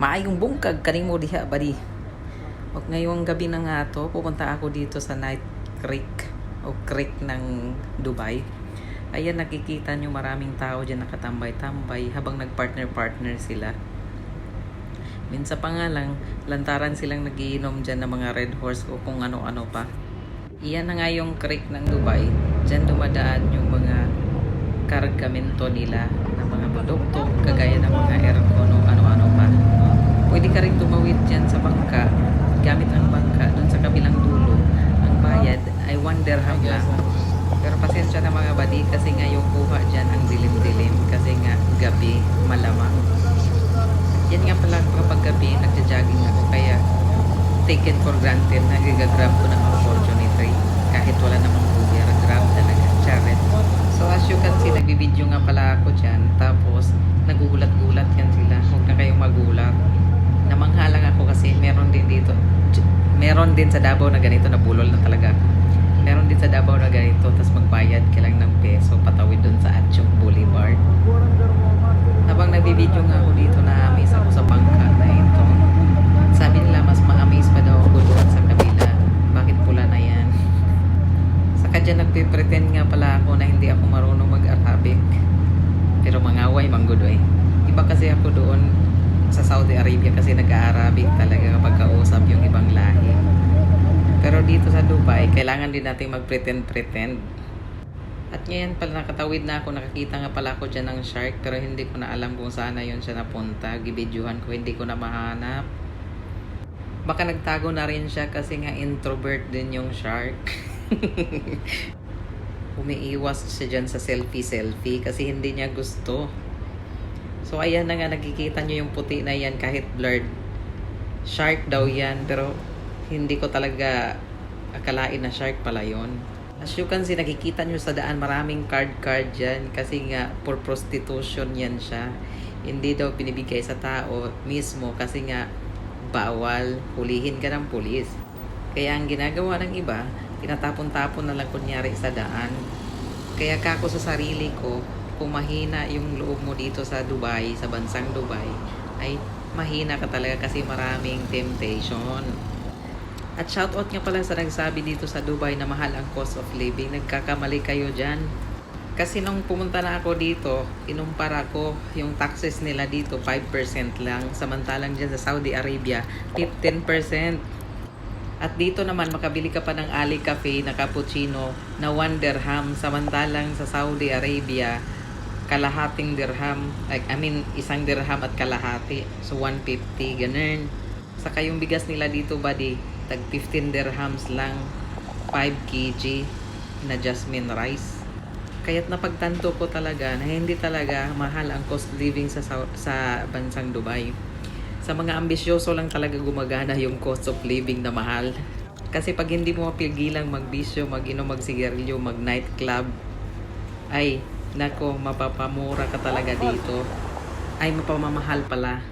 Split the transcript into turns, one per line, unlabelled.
Maayong bungkag kanimo diha badi. O ngayong gabi na nga to, pupunta ako dito sa Night Creek o Creek ng Dubai. Ayan, nakikita nyo maraming tao dyan nakatambay-tambay habang nagpartner-partner sila. Minsan pa nga lang, lantaran silang nagiinom dyan ng mga Red Horse o kung ano-ano pa. Iyan na nga yung creek ng Dubai. Dyan dumadaan yung mga kargamento nila ng mga produkto, kagaya ng mga aircon o ano-ano pa. Pwede ka rin tumawid dyan sa bangka, gamit ang bangka doon sa kabilang dulo. Ang bayad ay 1 dirham lang. Pero pasensya na mga badi kasi nga yung kuha dyan ang dilim-dilim kasi nga gabi malamang. Yan nga pala kapag gabi nagja-jogging ako kaya taken for granted na gigagrab ko ng opportunity kahit wala namang Uber, grab talaga, charet. So as you can see, nagbibideo nga pala ako dyan tapos nagugulat-gulat yan sila. Huwag na kayong magulat. Namangha lang ako kasi meron din dito, meron din sa Davao na ganito, na bulol na talaga. Meron din sa Davao na ganito, tapos magbayad ka lang ng peso patawid dun sa Atchung Boulevard. Habang nagbibideo nga ako dito, na-amaze ako sa bangka na ito. Sabi nila mas ma-amaze pa daw ako doon sa kabila. Bakit pula na yan? Saka dyan nagpipretend nga pala ako na hindi ako marunong mag-Arabic. Pero mangaway, manggudoy. Iba kasi ako doon sa Saudi Arabia kasi nag-Arabic talaga kapag kausap yung ibang lahi. Pero dito sa Dubai, kailangan din natin mag-pretend. At ngayon pala nakatawid na ako, nakakita nga pala ako dyan ng shark pero hindi ko na alam kung saan na yun siya napunta. Gibidyuhan ko, hindi ko na mahanap. Baka nagtago na rin siya kasi nga introvert din yung shark. Umiiwas siya dyan sa selfie kasi hindi niya gusto. So ayan na nga, nakikita nyo yung puti na yan kahit blurred. Shark daw yan pero hindi ko talaga akalain na shark pala yun. As you can see, nakikita nyo sa daan maraming card dyan kasi nga for prostitution yan siya. Hindi daw binibigay sa tao mismo kasi nga bawal, hulihin ka ng pulis. Kaya ang ginagawa ng iba, tinatapon-tapon na lang kunyari sa daan. Kaya kako sa sarili ko, kung mahina yung loob mo dito sa Dubai, sa bansang Dubai, ay mahina ka talaga kasi maraming temptation. At shoutout nga pala sa nagsabi dito sa Dubai na mahal ang cost of living. Nagkakamali kayo dyan. Kasi nung pumunta na ako dito, inumpara ko yung taxes nila dito 5% lang. Samantalang dyan sa Saudi Arabia, 15%. At dito naman makabili ka pa ng Ali Cafe na cappuccino na 1 dirham. Samantalang sa Saudi Arabia, kalahating dirham. Isang dirham at kalahati. So 150, ganun. Saka yung bigas nila dito, buddy, tag 15 dirhams lang, 5 kg na jasmine rice. Kaya't napagtanto ko talaga na hindi talaga mahal ang cost living sa bansang Dubai. Sa mga ambisyoso lang talaga gumagana yung cost of living na mahal. Kasi pag hindi mo mapigilang magbisyo, mag-inom, magsigarilyo, mag-night club, ay, nako, mapapamura ka talaga dito. Ay, mapamamahal pala.